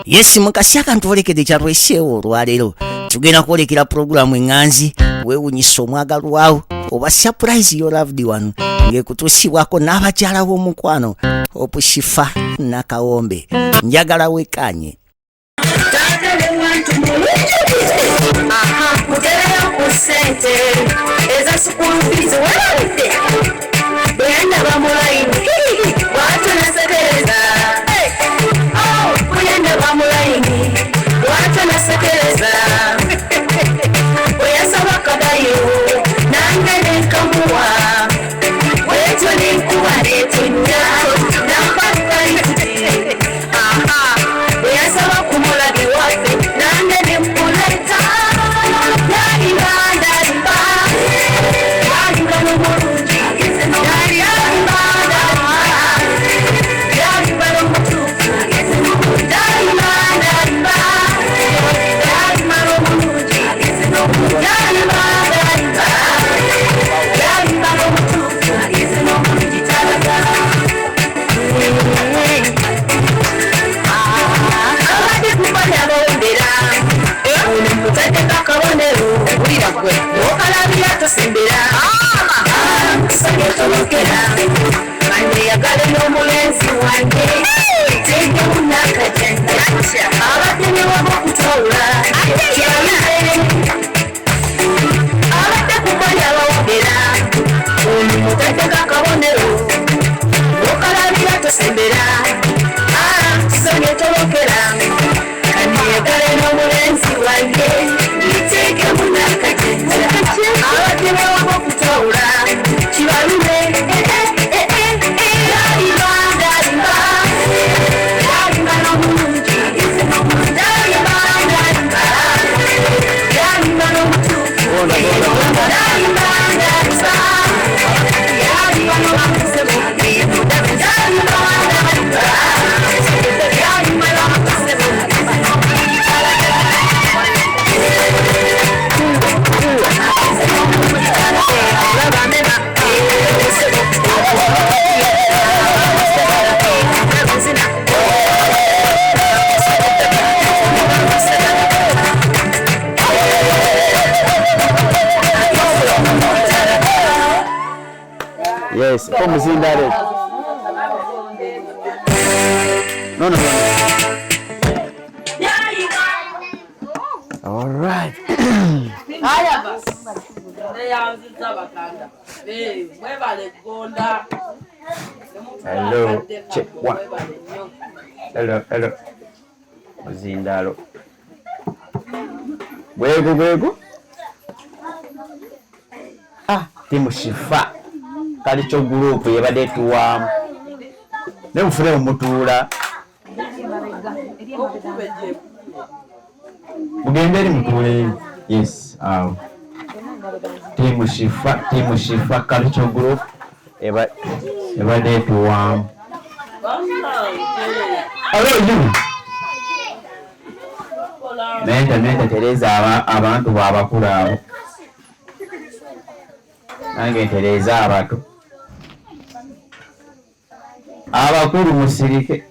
Yes mukasi akantuolekede kyatweseewo olwaleero tugenda kwolekera pulogulaamu eŋŋanzi weewunyisa omwagalwawo oba surprise your loved one ng'ekutuusibwako n'abakyala b'omukwano Opushifa Nakawombe njagala wekanye. Mugerayo ku ssente eza school fees webalidde bweyanda bamulayini bwatyo nasekereza bweyanda bamulayini bwatyo nasekereza bweyasaba kadayo nange nenkamuwa bwetyo nenkuba netonnya nampakaiti bweyasaba kumulagi waffe nange nemuleta Yagala n'omulenzi wange tege munakajanja abadde wabokutawula abadde kubalya bawogera ono mutaddeko akabonero okalabira tosembera sonye tolokera kandi yagala n'omulenzi wange tege munakajanja abadde wabokutawula kibalume Yes, como zindare. No. All right. Hello. Check one. Hello. Zindalo. Wego. Timu Shifa. Kalicho group yabadde tuwamu ne mufune omutuula mugende eri mutuule. Yes, Timu Shifa Kalicho group yabadde tuwamu. Nenta Tereza abantu babakulu abo nange Tereza abato abakulu musirike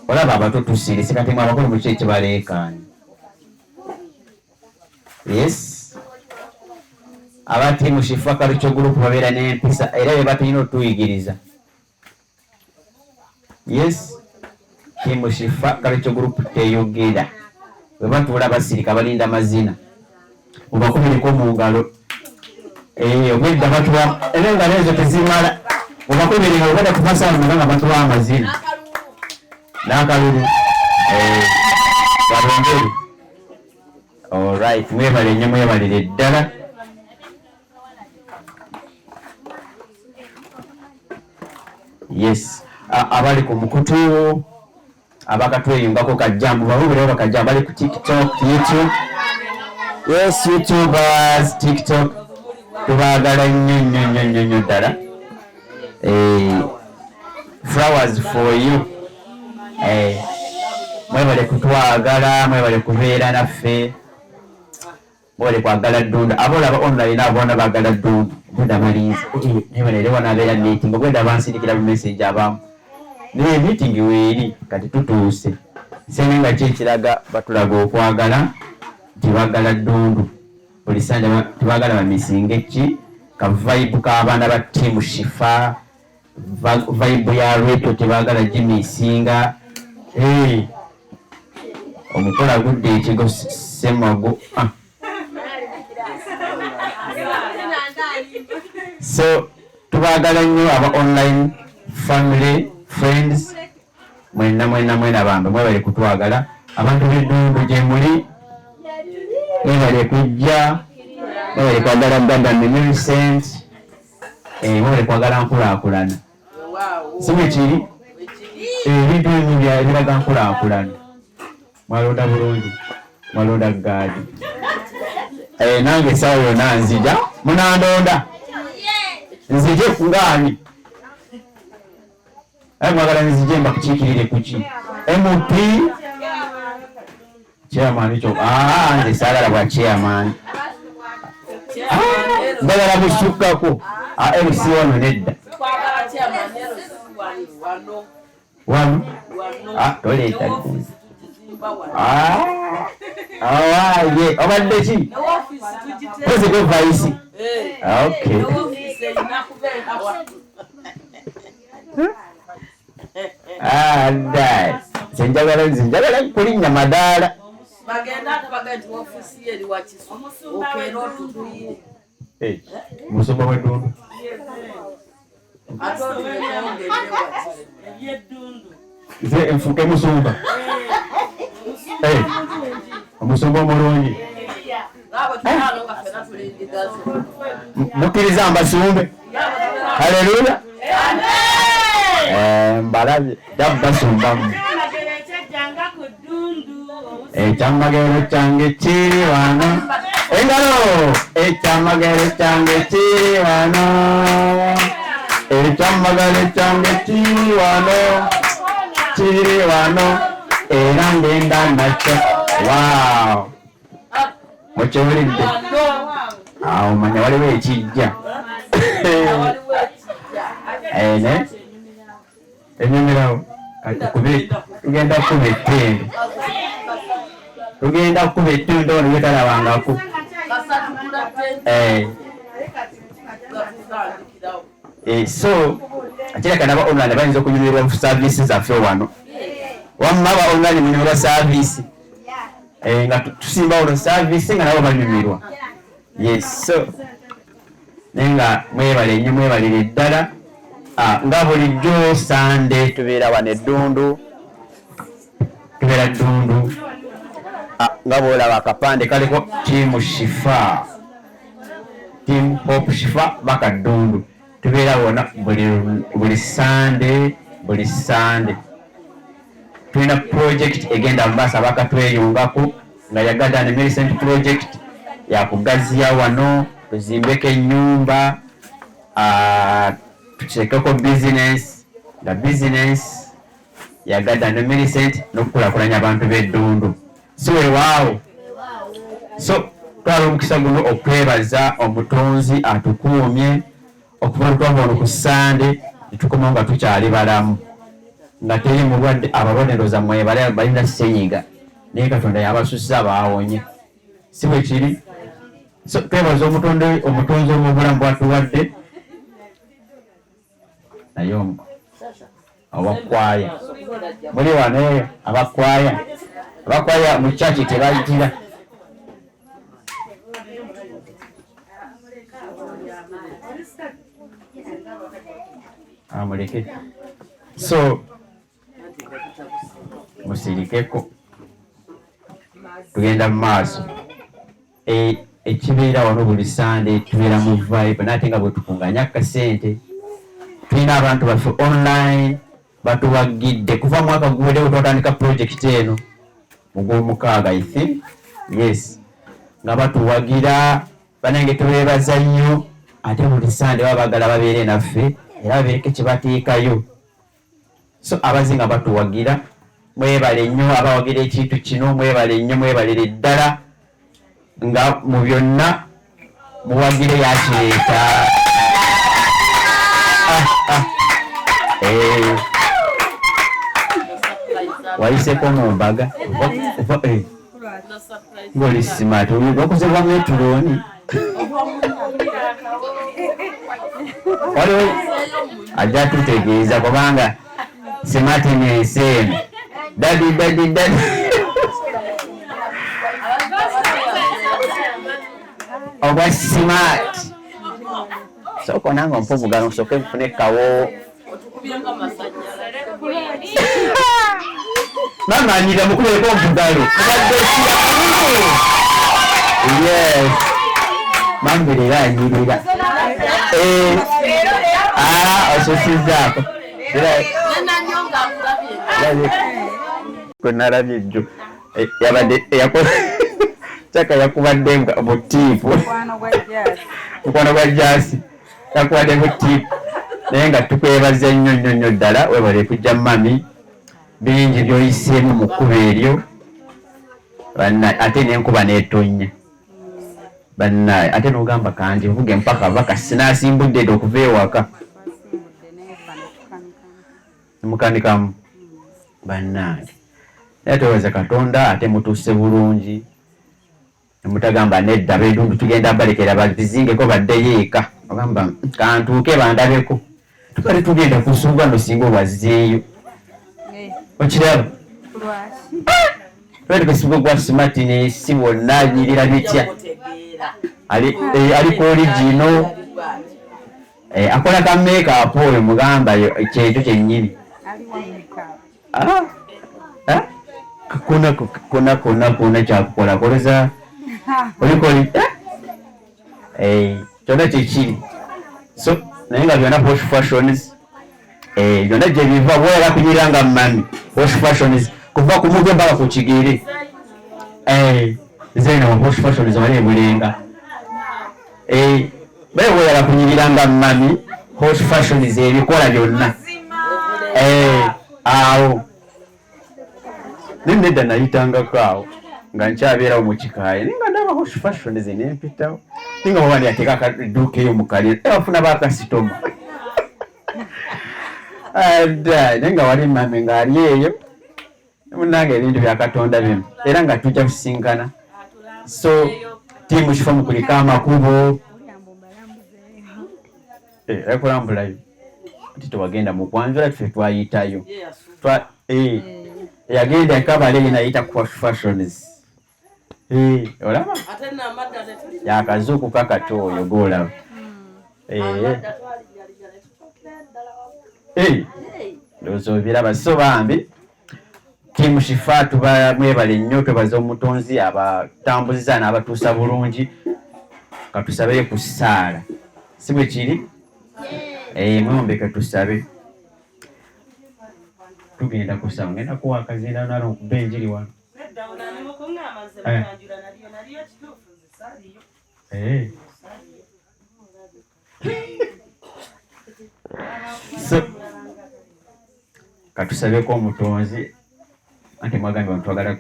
olaba abato tusirise kati mwe abakulu muki ekibaleekaanye. Yes, abati mu Shifa Kalicho group babeera n'empisa era bye batalina otuyigiriza. Yes, Timu Shifa Kalicho group teyogera bwe batuula basirika balinda mazina obakubiriko mu ngalo obwedda batuwa era engalo ezo tezimala obakubiri nga obadde kupasana nga batuwa amazina n'akalulu balongeri. Alright, mwebale nnyo mwebalire ddala. Yes, abali ku mukutu abakatweyungako kajjambu bawulire bakajjambu bali ku TikTok, YouTube. Yes, YouTubers, TikTok tubaagala nnyo ddala. Flowers for you. Mwebale kutwagala, mwebale kubeera naffe, mwebale kwagala Ddunda. Abolaba online abona baagala Ddunda bwedda balinze mwebale era wanabeera meeting bwedda bansindikira bu message abamu naye meeting weeri kati tutuuse Seninga kikiraga batulaga okwagala tibagala ddundu buli sande tibagala bamisinge ki ka vibe k'abaana ba tiimu Shifa vibe ya Reto tibagala gimisinga omukola gudde ekigo Semago so tubagala nnyo aba online family friends mwena bambe mwebale kutwagala abantu b'eddundu gye muli mwebale kujja mwebale kwagala Gada Millicent mwebale kwagala nkulaakulana sibe kiri ebintu ebimu biraga nkulaakulana mwalonda bulungi mwalonda gaadi nange esawa yonna nzija munandonda nzije kungaani mwagala nzije mbakukiikirire kuki MP chairman kyo nze saagala bwa chairman mbagala busukkako MC wano nedda wano toleeta awaye obadde ki president vice okay ndai zenjagala kulinnya madaala musumba w'eddundu nze enfuuke musumba omusumba omulungi mukkiriza mbasumbe haleluya mbalabye jabbasumbamu ekyamagero kyange kiri wano engalo ekyamagero kyange kiri wano ekyamagero kyange kiri wano era ngenda nakyo wow mukiwulidde awo manya waliwo ekijja enyumirawo kati tugenda kukuba ettende tugenda kukuba ettende ono yetalabangako so akireka naba online bayinza okunyumirwa service zaffe wano wamma aba online munyumirwa service nga tusimba ono service nga nabo banyumirwa yes so nenga mwebale nnyo mwebalire ddala nga bulijjo Sande tubeera wano eddundu tubeera ddundu nga bwolaba akapande kaliko tiimu Shifa Team Hope Shifa baka ddundu tubeera wona buli Sande tulina project egenda Mombasa bakatweyungako nga ya Gada Millicent project yakugaziya wano tuzimbeko ennyumba tukirekeko business nga business ya Gada Millicent n'okukulakulanya abantu b'eddundu si weewaawo so twala omukisa guno okwebaza omutonzi atukuumye okuva lutwava ono ku Sande netukoma nga tukyali balamu nga teri mulwadde ababonero zammwe balina senyiga naye Katonda yabasusa baawonye si bwe kiri so twebaza omutonzi omubulamu bwatuwadde naye abakwaya muli wano abakwaya mu kyaki tebayitira muleke so musirikeko tugenda mu maaso ekibeera wano buli Sande tubeera mu vibe nate nga bwe tukunganya akasente tulina abantu baffe online batuwagidde kuva mwaka guweddewo twatandika project eno mu Gwomukaaga I think yes nga batuwagira banange tubeebaza nnyo ate buli Sande baba bagala babeere naffe era babeereko kyebateekayo so abazinga batuwagira mwebale nnyo abawagira ekintu kino mwebale nnyo mwebalire ddala nga mu byonna muwagire yakireeta wayiseko mu mbaga ng'oli smart okuzibwa metulooni waliwo ajja tutegeeza kubanga smart nensi eno dadi oba smart soko nange ompa omugalo nsooke nfune kawo mama anyira mukubeko omugalo yes mambere era anyirira ososizaako kwenalabye ejjo yabadde caka yakubadde butiipu mukwano gwa jasi yakubadde butiipu naye nga tukwebaza nnyo ddala webale kujja mami bingi byoyiseemu mu kkuba eryo ate nenkuba netonnya bannaye ate nogamba kanti vuge mpaka vaka sinasimbudde dde okuva ewaka mukanikamu bannaye naye teweza katonda ate mutuuse bulungi nemutagamba nedda bedundu tugenda balekera bazingeko baddeyo eka ogamba kantuuke bandabeko tukale tugenda kusuubano singa obazzeeyo okiraba twetekesibuga gwa smart nesi wonna anyirira bitya ali ku origino akola ka makeup oyo mugamba kyekyo kyennyini kona kyakukola koleza olikoli kyonna kyekiri so naye nga byonna posh fashions byonna gye biva bwera kunyira nga mami posh fashions kuva ku mutwe mpaka ku kigere zena posh fashions wali ebulenga bale bwera kunyirira nga mami posh fashions ebikola byonna awo nedda nayitangako awo nga nkyabeerawo mu kikaaya ninga ndaba posh fashions nempitawo ninga muba ndyateeka akaduuka eyo mukalira bafuna bakasitoma naye nga wali mami ng'ali eyo munange ebintu bya katonda bimu era nga tujja kusinkana so tiimu kifo mukulika amakubo ekulambulayo ati tewagenda mu kwanjula tufe twayitayo yagenda ekabale yenayita posh fashions olaba yakazuuku kakato oyo golaba ndowooza obiraba so bambi tiimu kifa tubamwebale nnyo twebaza omutonzi abatambuziza n'abatuusa bulungi katusabeyo ku ssaala si bwe kiri mwewombeke tusabe tugenda kusaba ngenda kuwa akazinda nalo okuba enjiri wano so katusabeko omutonzi anti mwagambye bantwagala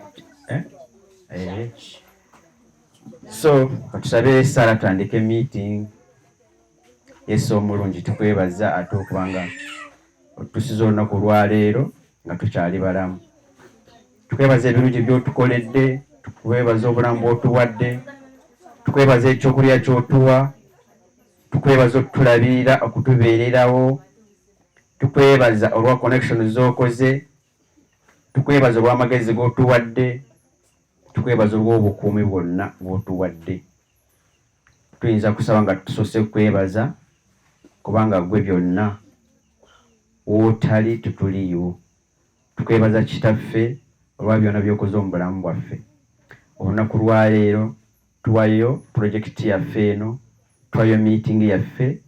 so katusabe Sara tutandike meeting yesu omulungi tukwebaza ate okubanga otusiza olunaku lwaleero nga tukyali balamu tukwebaza ebirungi byotukoledde tukwebaza obulamu bwotuwadde tukwebaza ekyokulya kyotuwa tukwebaza okutulabirira okutubeererawo tukwebaza olwa connection z'okoze tukwebaza olw'amagezi g'otuwadde tukwebaza olw'obukuumi bwonna bw'otuwadde tuyinza kusaba nga tusoose kukwebaza kubanga gwe byonna wootali tutuliyo tukwebaza kitaffe olwa byonna by'okoze omu bulamu bwaffe olunaku lwaleero tuwayo pulojekiti yaffe eno tuwayo meeting yaffe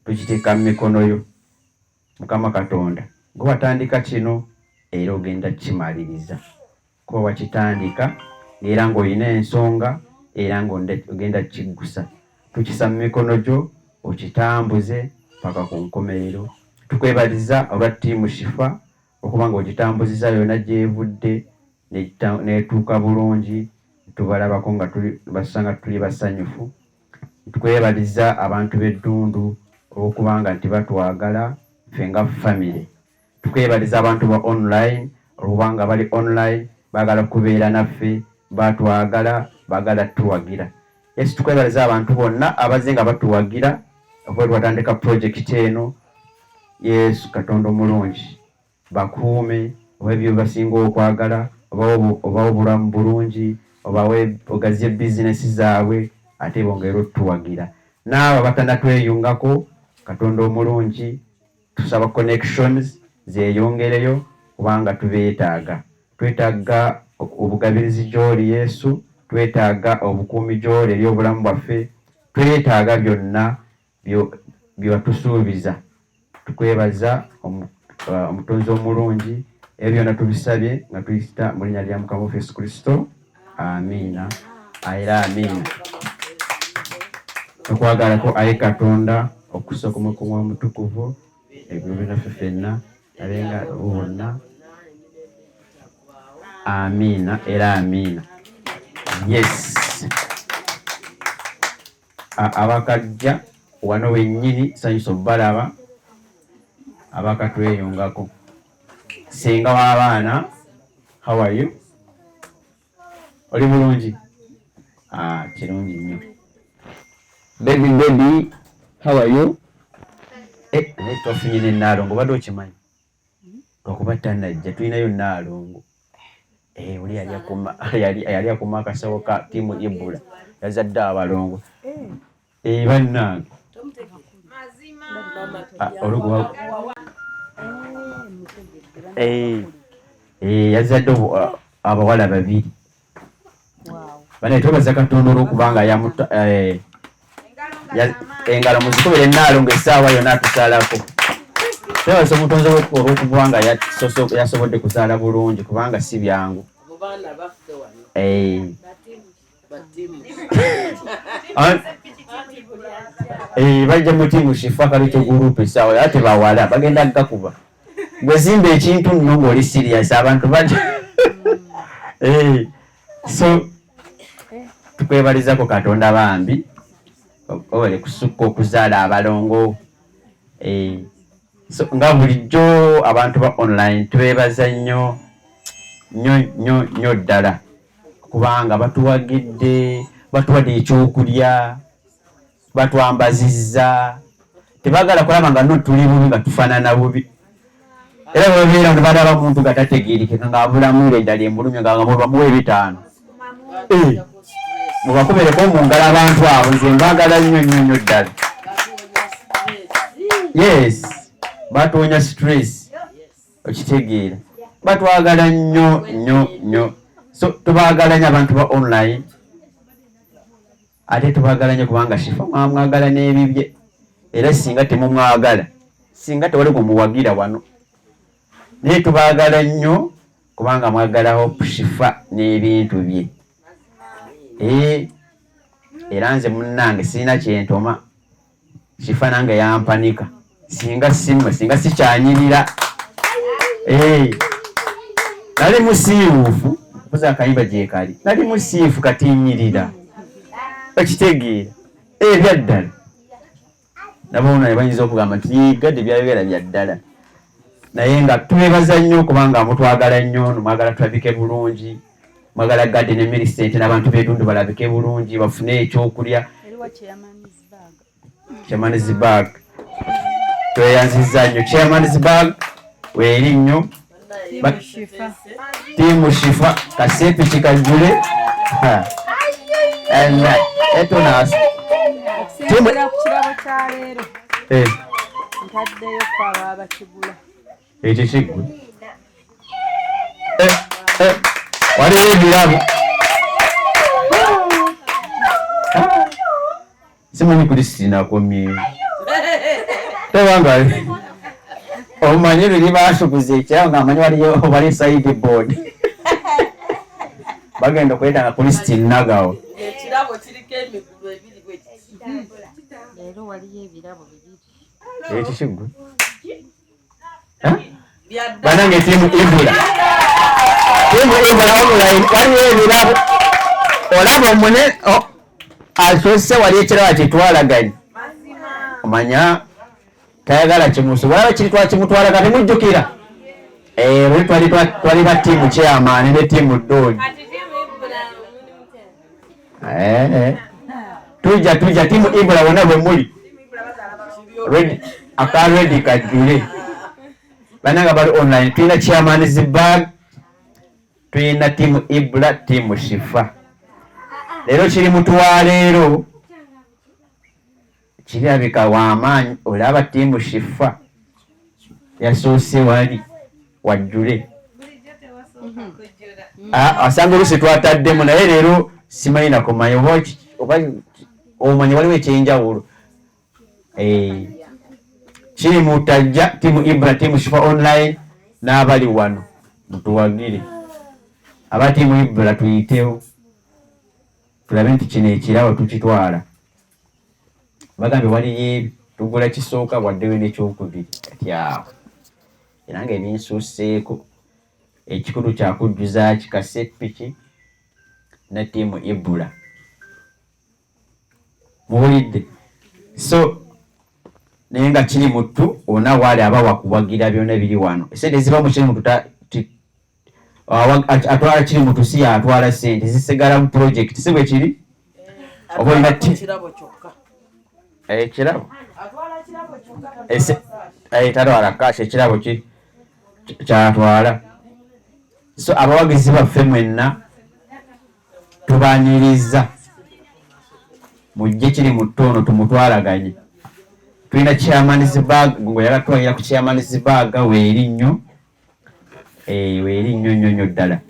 tukiteeka mu mikono yo Mukama Katonda gwe watandika kino era ogenda kimaliriza kuba wakitandika era ng'olina ensonga era ng'ogenda kiggusa tukisa mu mikono gyo okitambuze paka ku nkomerero tukwebaliza olwa ttiimu Shifa okuba ng'ogitambuziza yonna gy'evudde n'etuuka bulungi tubalabako nga basanga tuli basanyufu tukwebaliza abantu b'eddundu olw'okubanga nti batwagala ffe nga family tukwebaliza abantu ba online olubanga bali online bagala kubeera naffe batwagala bagala tuwagira. Yesu tukwebaliza abantu bonna abaze nga batuwagira okuba twatandika project eno. Yesu Katonda omulungi bakuume oba ebyo basinga okwagala oba obulamu bulungi oba ogazie bizinesi zaabwe ate bongera otuwagira. N'abo batanatweyungako Katonda omulungi tusaba connections zeyongereyo kubanga tubeetaaga. Twetaaga obugabirizi gy'oli Yesu, twetaaga obukuumi gy'oli eri obulamu bwaffe, twetaaga byonna byewatusuubiza. Tukwebaza omutonzi omulungi ebyo byonna tubisabye nga tuyita mu linnya lya Mukama waffe Yesu Kristo. Amiina era amiina. Tukwagalako ayi Katonda okusooka Omwoyo Omutukuvu ebyo binaffe ffenna abenga bonna. Amiina era amiina. Yes. Abakajja wano wennyini sanyusa obbalaba abakatweyungako. Singa w'abaana, how are you? Oli bulungi? Kirungi nnyo. Baby, how are you? Twafunye ne Naalongo, obadde okimanyi? Okuba tannajja tulinayo Naalongo. Oli yali akuma akasawo ka tiimu Ibula yazadde abalongo. Bannange yazadde abawala babiri. Banaye twebaza Katonda olw'okubanga engalo muzikubire Naalongo essaawa yonna atusalako. Twebaza omutonzi olw'okubanga yasobodde kusaala bulungi kubanga si byangu. Bajja mu tiimu Shifa Kalicho gurupu essaawa ate bawala bagenda gakuba. Gwe zimba ekintu nno ng'oli serious abantu bajja. So tukwebalizako Katonda bambi ole kusukka okuzaala abalongo. So nga bulijjo abantu ba online twebaza nnyo ddala kubanga batuwagidde, batuwadde ekyokulya, batwambazizza. Tebagala kulaba nga tuli bubi nga tufaanana bubi. Era bwebeera nga balaba omuntu nga tategeerekeka ng'abulamu eddala embulumya nga mubamuwa 5. Mubakubereko mu ngalo abantu abo, nze mbagala nnyo ddala. Yes, batuwonya stress, okitegeera. Batwagala nnyo. So tubaagala nnyo abantu ba online. Ate tubaagala nnyo kubanga Shifa mwamwagala n'ebibye. Era singa temumwagala, singa tewali kumuwagira wano. Naye tubaagala nnyo kubanga mwagalaho Shifa n'ebintu bye. Era nze munnange sirina kyentoma. Shifa nange yampanika. Singa sikyanyirira. Nali musiiwuufu, mpozi akayimba gye kali. Nali musiifu kati nnyirira. Okitegeera. Byaddala. Nabona bayinza okugamba nti yigadde byabeera bya ddala. Naye nga twebaza nnyo kubanga mutwagala nnyo, mwagala tulabike bulungi. Mwagala Garden Millicent n'abantu b'etundu balabike bulungi, bafune ekyokulya. Chairman's bag. Tweyanzizza nnyo Chairman's bag weeri nnyo. Tiimu Shifa kaseepi kikajjule. Etunaasa okusinziira ku kirabo kya leero ntaddeyo kwaba abakigula. Ekyo kiggwe waliwo ebirabo. Simanyi Kristiina akomyeyo. Tebanga omanyi luli baasukuza ekirabo ng'amanyi wali sideboard. Bagenda okwetanga Kristiina Nagawa. Ekirabo kiriko emigulu ebiri bwe kiti. Leero waliyo ebirabo bibiri. Ekyo kiggwe. Banange tiimu Ibula. Tiimu Ibula online waliwo ebirabo. Olaba omune asose wali ekirabo kitwalaganye. Omanya tayagala kimusu. Walaba kiri twakimutwalaga temujjukira. twali ba tiimu chairman ne tiimu Dodi. Tuja tiimu Ibula wonna bwe muli akaredi kajjule bananga bali online. Tulina chairman Zibag, tulina tiimu Ibula, tiimu Shifa. Leero kiri mutwa leero kirabika w'amaanyi. Olaba tiimu Shifa yasoose wali wajjule. Asanga oluusi twataddemu naye leero simanyi nakumanya oba omanyi waliwo ekyenjawulo. Kiri mutajja tiimu Ibula, tiimu Shifa online n'abali wano mutuwagire. Aba tiimu Ibula tuyitewo tulabe nti kino ekirabo tukitwala. Bagambye waliyo tugula kisooka waddeyo n'ekyokubiri kati awo era nga ebinsuuseeko. Ekikulu kyakujjuza kikase piki ne tiimu Ibula muwulidde. So naye nga kiri mutu ona waali aba wakuwagira byonna biri wano. Esente ziba mu kiri mutu atwala kiri mutu si atwala sente zisigala mu project si bwe kiri. Oba olina ekirabo tatwala kashi ekirabo kyatwala. So abawagizi baffe mwenna tubaaniriza mujje kiri mutu ono tumutwalaganye. Tulina chairman Zibag ngoyala twayira ku chairman Zibag weeri nnyo weeri nnyo ddala.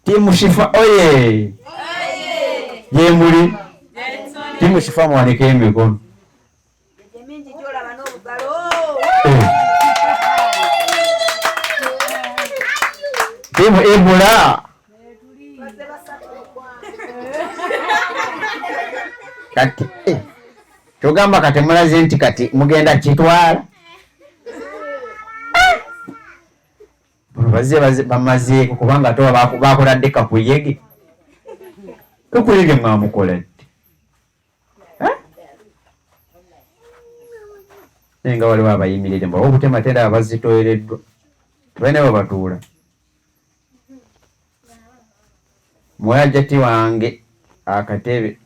Tiimu Shifa oye ye muli tiimu Shifa muwanike emikono. Tiimu Ibula kati kyogamba kati mulaze nti kati mugenda kitwala. Bamazeeko kubanga toba bakola ddeka kuyege tukuyege mwamukola ddi naye nga waliwo abayimirire mbawa obutema abazitoyereddwa balina bwe batuula. Mwajjati wange akatebe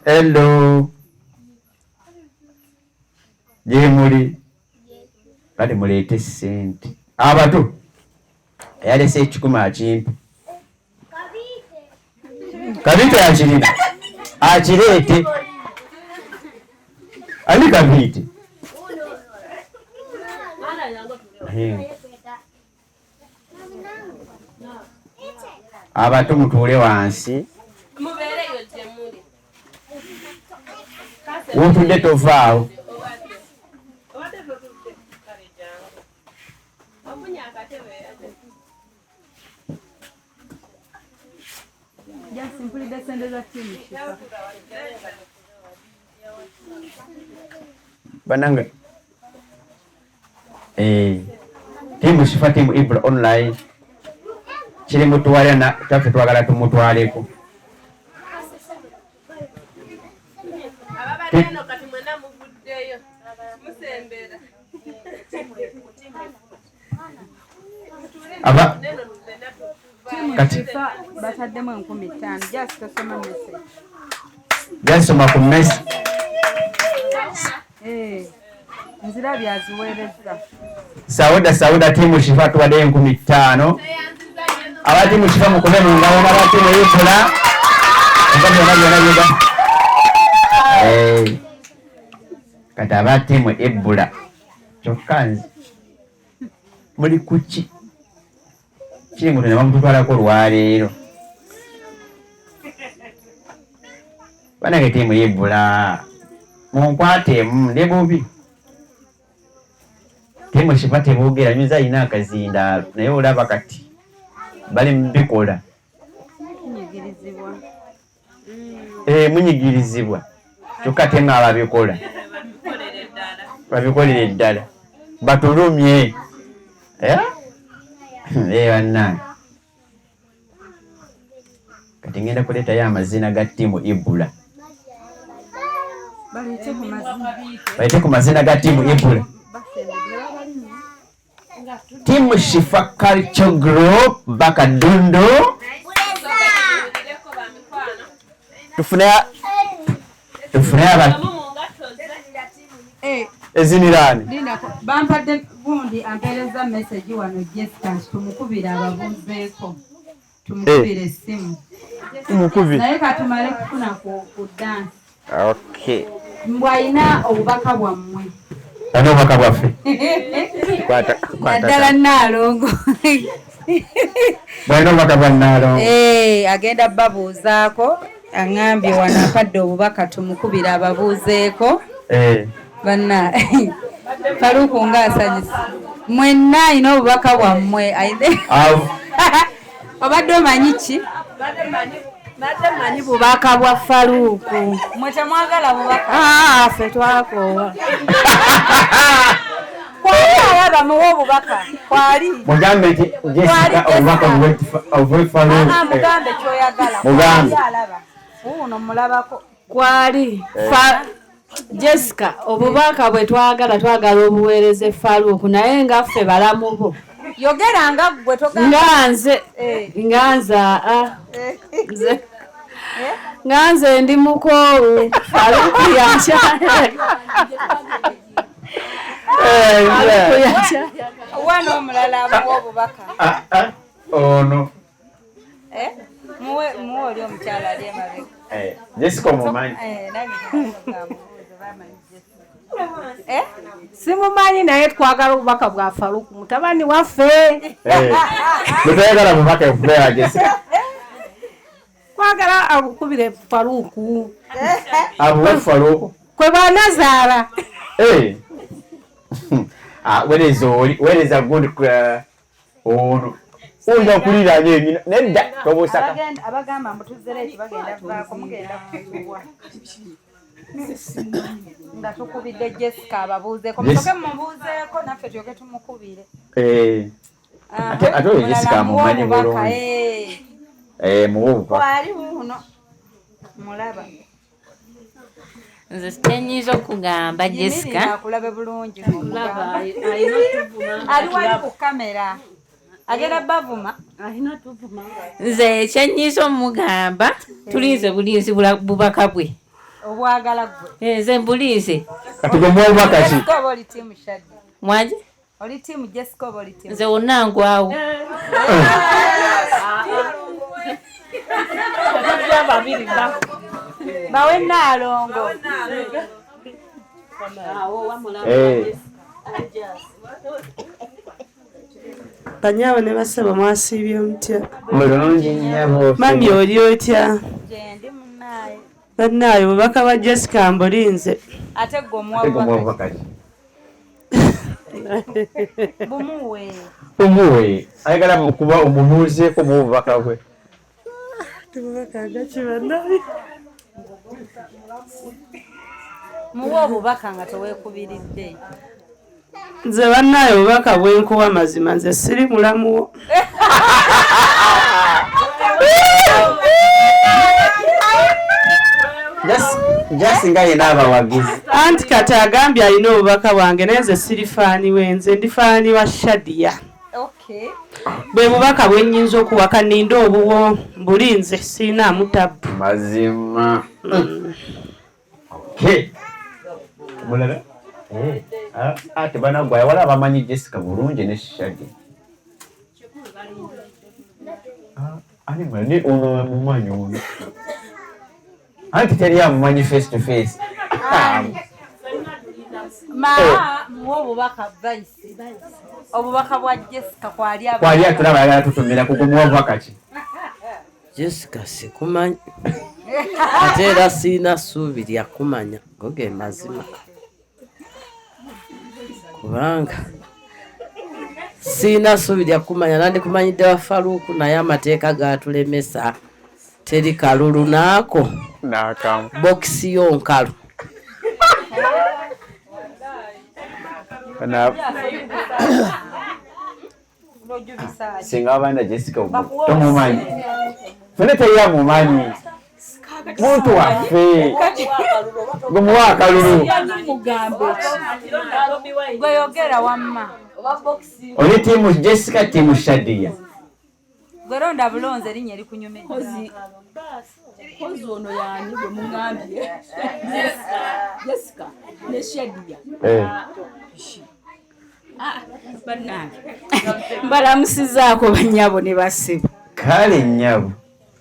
hello jemuli kati muleete sente abato eyalese ekikumi akimpe Kabite akirina akireete ali Kabite abato mutuule wansi wotudde tovaawo. Bananga tiimu Shifa tiimu Ibula online kiri mutwale na taffe twagala tumutwaleko. Aba kati bataddemu 15 just tosoma message jasoma ku message nzira byaziweereza Sauda tiimu Shifa tuwadde 15 aba tiimu Shifa mukube mu ngabo n'aba tiimu Ibula kati aba tiimu Ibula kyokka nze muli kuki kiri mutu ne bamutwalako olwaleero. Banange tiimu Ibula munkwatemu ndi bubi. Tiimu Shifa teboogera nyuza alina akazindaalo naye olaba kati bali mubikola munyigirizibwa kyokka te nga babikola babikolera eddala batulumye bannange. Kati ngenda kuleetayo amazina ga tiimu Ibula bayite ku mazina ga tiimu Ipule. Tiimu Shifa Culture Group Bakadundo. Tufune aba ezinirani bampadde gundi ampeereza message wano Jessica tumukubire ababuuzeeko tumukubire essimu naye katumale kufuna ku dance. Okay. Mbwalina obubaka bwammwe. Ani obubaka bwaffe? Naddala Nnaalongo. Bwalina obubaka bwa Nnaalongo. Agenda babuuzaako aŋŋambye wano apadde obubaka tumukubire ababuuzeeko. Banna Faruku ng'asanyuse. Mwenna alina obubaka bwammwe. Obadde omanyi ki? Nate manyi bubaka bwa Faruku. Mwe temwagala bubaka? Ffe twakoowa. Kwali alaba muwe obubaka? Kwali? Mugambe nti Jessica obubaka obwe Faruku. Mugambe kyoyagala. Mugambe. Alaba. Uno mulabako. Kwali. Jessica obubaka bwe twagala obuweereze Faruku naye nga ffe balamu bo. Yogera nga gwe togamba. Nganze ndi mukoowu Faruku yakyaya. Wano omulala amuwa obubaka. Ono. Muwe oli omukyala ali emabega. Jessica omumanyi. Simumanyi naye twagala obubaka bwa Faruku mutabani waffe. Mutayagala bubaka ebufuleera Jessica. Twagala abukubire Faruku. Abuwe Faruku. Kwe banazaala. Wereza gundi ono. Oyinza okuliraanya enyina nedda tobusaka. Abagamba mbutuzere ekibagenda vaako mugenda kutuwa. Nga tukubidde Jessica ababuuzeeko. Musoke mumubuuzeeko naffe tulyoke tumukubire. Ate oyo Jessica amumanyi bulungi. Muwe obubaka. Wali wuuno. Mulaba. Nze kyenyiza okugamba Jessica. Akulabe bulungi. Ali wali ku kamera. Agenda bavuma. Nze kyenyiza omugamba tulize bulizi bubaka bwe. Obwagala gwe. Nze mbulize. Kati gwe muwe obubaka ki? Jessica oba oli tiimu Shaddy. Mwaje? Oli tiimu Jessica oba oli tiimu. Nze wonna ngwawo. Bawe Nnaalongo. Banyaabo ne basaba mwasiibye mutya. Mulungi nnyabo. Mami oli otya? Gyendi munnaye. Bannaayo obubaka bwa Jessica mbulinze. Ate gwe omuwa obubaka ki? Bumuwe. Bumuwe. Ayagala okuba omubuuzeeko mu bubaka bwe. Tububaka gaki bannaayo. Muwe obubaka nga teweekubiridde. Nze bannaayo obubaka bwenkuwa mazima nze siri mulamuwo. Just nga yena abawagizi. Anti kati agambye alina obubaka bwange naye nze siri faani we nze ndi faani wa Shadya. Okay. Bwe bubaka bwe nnyinza okuwaka ninde obuwo bulinze siinaamu tabbu. Mazima. Okay. Mulala? Ate banagwayo wala abamanyi Jessica bulungi ne Shaddy. Ani mwene ono mumanyi ono. Anti teri amumanyi face to face. Muwe obubaka Vice. Obubaka bwa Jessica kwali atulaba yagala tutumira kugumuwa obubaka ki? Jessica sikumanyi. Ate era siina ssuubi lya kumanya goge mazima. Kubanga siina ssuubi lya kumanya nandi kumanyidde wa Faruku naye amateeka gatulemesa teri kalulu naako. Naakamu. Bokisi yo nkalu. Singa abaana Jessica tomumanyi. Fene teri amumanyi. muntu waffe gwe muwa akalulu gwe yogera wamma oli tiimu Jessica tiimu Shadia gwe londa bulonze erinnya erikunyumidde Kozi ono yani gwe mungambye Jessica ne Shadia. Bannange mbalamusizaako bannyabo ne basiba kale nnyabo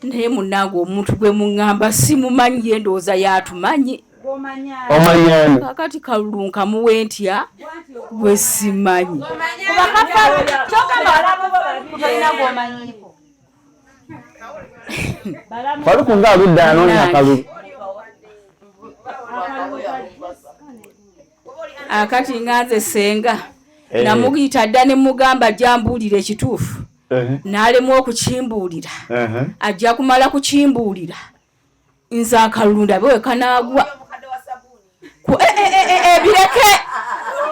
naye munnange omuntu gwe muŋŋamba simumanyi ye ndowooza yatumanyi omanyani kakati kalulu nkamuwe ntya gwe simanyi Faluku nga aludde anoonya akalulu akati nganze senga namuyita dda ne mugamba jambuulira ekituufu n'alemwa okukimbuulira ajja kumala kukimbuulira nze akalulu ndabe wekanaagwa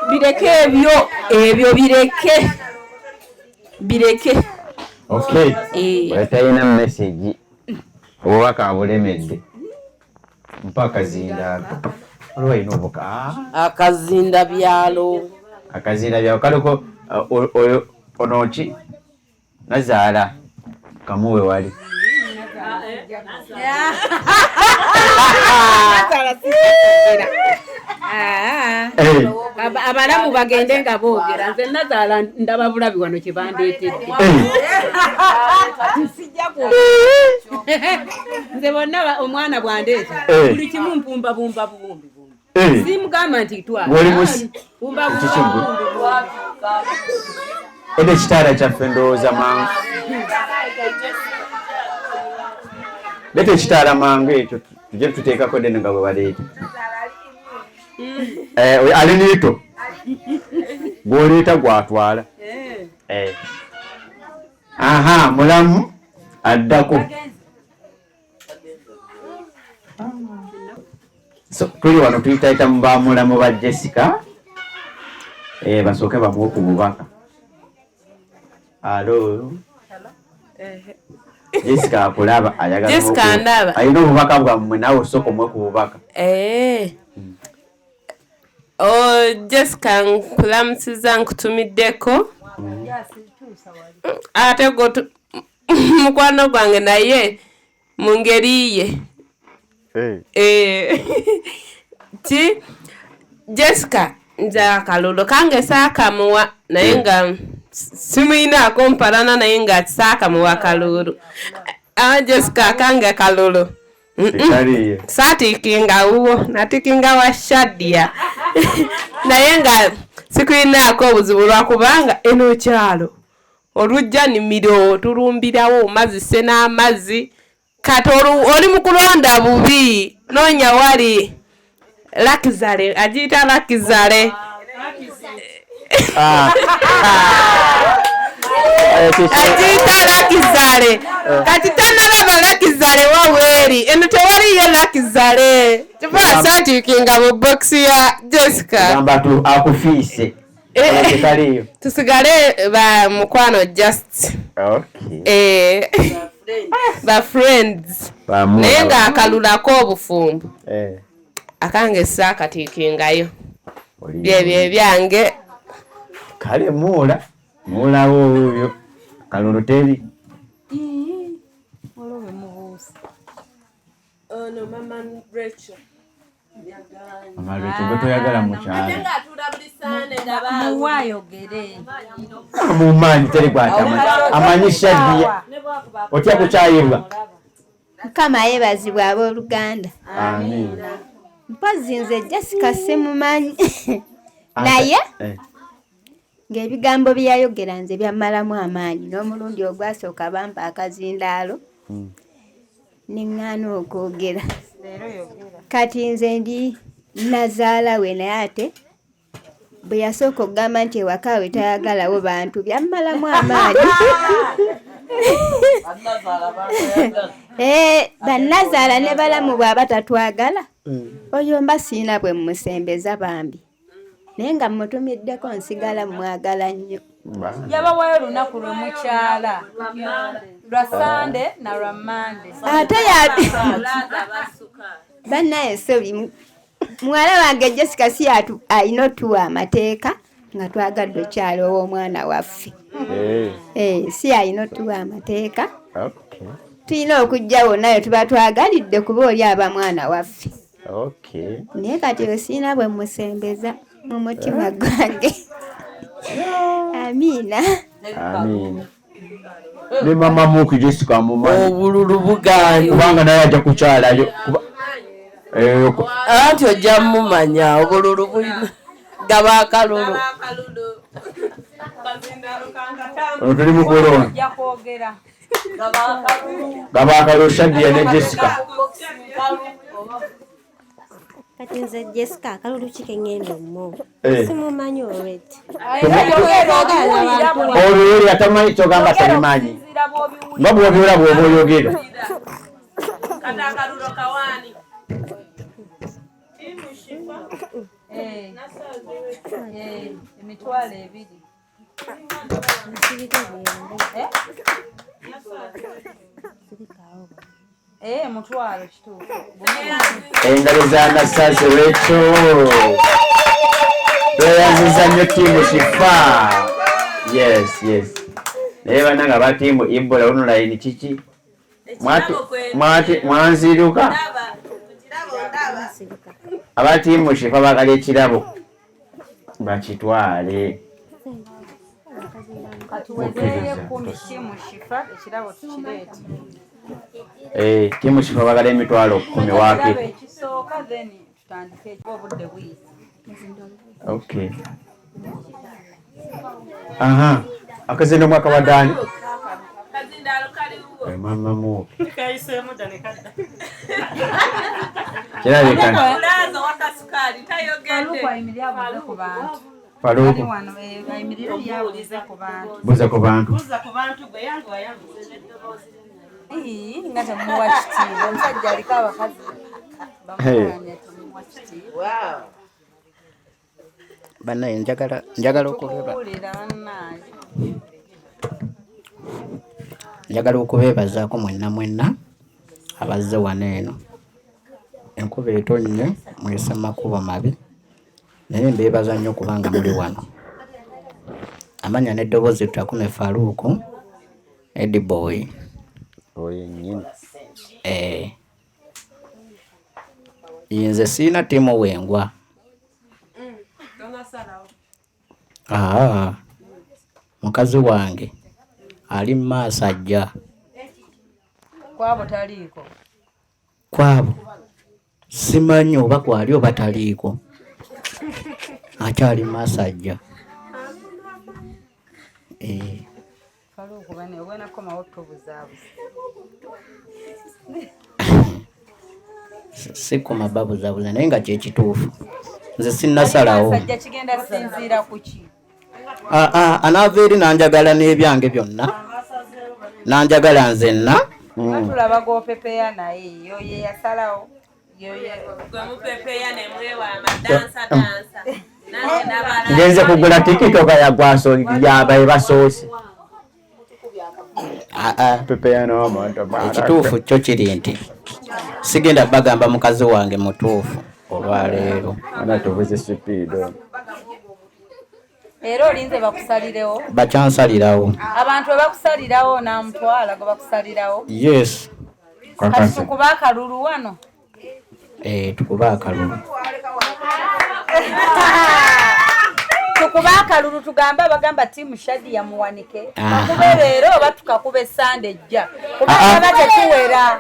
bireke ebyo bireke okay wetalina message obubaka abulemedde mpaka zindaalo waliwo alina obuka akazinda byalo akazinda byalo kaliko onoki nazaala kamuwe wali abalamu bagende nga boogera nze nazaala ndaba bulabi wano kye bandeetedde nze bonna omwana bwandeeta buli kimu mpumbabumba bubumbi simugamba nti ede ekitaala kyaffe ndowooza mangu leta ekitaala mangu ekyo tujje tuteekako dene nga bwe baleeta aliniito gw'oleeta gwatwala aha mulamu addako so tuli wano tuyitaita mu bamulamu ba Jessica basooke bamuwe ku bubaka alo Jessica akulaba ayagala Jessica ndaba ayina obubaka bwammwe naawe osooka omuwe ku bubaka Jessica nkulamusiza nkutumiddeko ate mukwano gwange naye mu ngeri ye ti Jessica nze akalulu kange saakamuwa naye nga simuyinaako mpalana naye nga saakamuwa kalulu Jessica kange kalulu saatiikinga wuwo natiikinga wa Shadia naye nga sikuyinaako obuzibu lwakubanga eno kyalo olujja nimiro tulumbirawo mazise n'amazzi kati oli mu kulonda bubi noonya wali Lakizale agiyita Lakizale agiyita Lakizale kati tanalaba Lakizale waweri eno tewaliyo Lakizale kiva saatiikinga mu bokisi ya Jessica akufiise tusigale ba mukwano just ba friends naye nga akalulako obufumbo akange saakatiikingayo byebyo ebyange kale muulawo oyo kalulu teri ono mama Rachel gwe toyagala mukyalo muwayogere mumanyi teri gwata amanyi Shadia otya kukyayibwa Mukama yeebazibwa abooluganda. Amen. Mpozzi nze Jessica simumanyi naye ng'ebigambo bye yayogera nze byammalamu amaanyi n'omulundi ogwasooka bampa akazindaalo neŋŋaana okwogera kati nze ndi nazaala we naye ate bwe yasooka okugamba nti ewaka we tayagalawo bantu byammalamu amaanyi bannazaala ne balamu bw'aba tatwagala oyo mba siina bwe mmusembeza bambi naye nga mmutumiddeko nsigala mwagala nnyo yabawayo olunaku lwe mukyala lwa Sande na lwa Mande. Ate ya bannaye sobi muwala wange Jessica si alina otuwa amateeka nga twagadde okyalo ow'omwana waffe. Si alina otuwa amateeka. Tulina okujja wonna tuba twagalidde kuba oli aba mwana waffe. Naye kati osiina bwe musembeza mu mutima gwange. Amiina. Ne mama Muki Jessica mumanyi. Obululu bugaanyi. Kubanga naye ajja kukyalayo. Anti ojja mumanya obululu bulina. Gaba akalulu. Tuli mu kulonda. Gaba akalulu Shadia ne Jessica. Kati nze Jessica akalulu kikengenda omwo. Simumanyi already. Oluli atamanyi kyogamba tabimanyi. Nga bw'obiwula bw'oba oyogera. Kati akalulu kawaani. Emitwalo 2. Mutwalo kituufu. Engalo za Nasazi Rachel. Tweyanziza nnyo ttiimu Shifa. Yes. Naye bannanga ba ttiimu Ebola online kiki? Mwanziruka? Aba ttiimu Shifa baagala ekirabo. Bakitwale. Katuwezeeye 10 ttiimu Shifa ekirabo tukireete. Ttiimu Shifa baagala emitwalo 10 waake. Ekisooka then tutandike obudde buyise. Okay. Akazina mwaka wa dani. Mama Muki. Kaisemu dani kadda. Kirabika. Ulazo wakasukali tayogende. Kwa emilia buze ku bantu. Faruku. Wano emilia yabuze ku bantu. Buza ku bantu. Gwe yangu wayabuze. Ngata muwa kitiibwa omusajja aliko abakazi bamuganye tumuwa kitiibwa. Bannaye njagala okubeebazaako mwenna abazze wano eno. Enkuba etonnye mwese makubo mabi naye mbeebaza nnyo kubanga muli wano. Amanya n'eddoboozi tutakume Faruku Eddie Boy. Nze siina ttiimu wengwa. Mukazi wange ali mu maaso ajja. Kwabo taliiko. Kwabo simanyi oba kwali oba taliiko. Akyali mu maaso ajja. Faruku bane obonako mawotto buzaabuze. Si ku mababuzabuza naye nga kyekituufu. Nze sinnasalawo. Sajja kigenda sinziira ku ki? Anaava eri nanjagala n'ebyange byonna. Nanjagala nzenna. Tulaba g'opepeya naye yo ye yasalawo. Gwe mupepeya ne mwewa amadansa. Ngenze kugula tikitoka ya gwaso yabaye basoose. Pepeya n'omuntu. Ekituufu kyo kiri nti sigenda bagamba mukazi wange mutuufu olwaleero. Anatubuze sipiido. Era olinze bakusalirewo. Bakyansalirawo. Abantu bakusalirawo namutwala gwe bakusalirawo. Yes. Kati tukuba akalulu wano. Tukuba akalulu. Tukuba akalulu tugamba bagamba tiimu Shadia muwanike. Kakube leero oba tukakube Sande ejja. Kubanga tetuwera.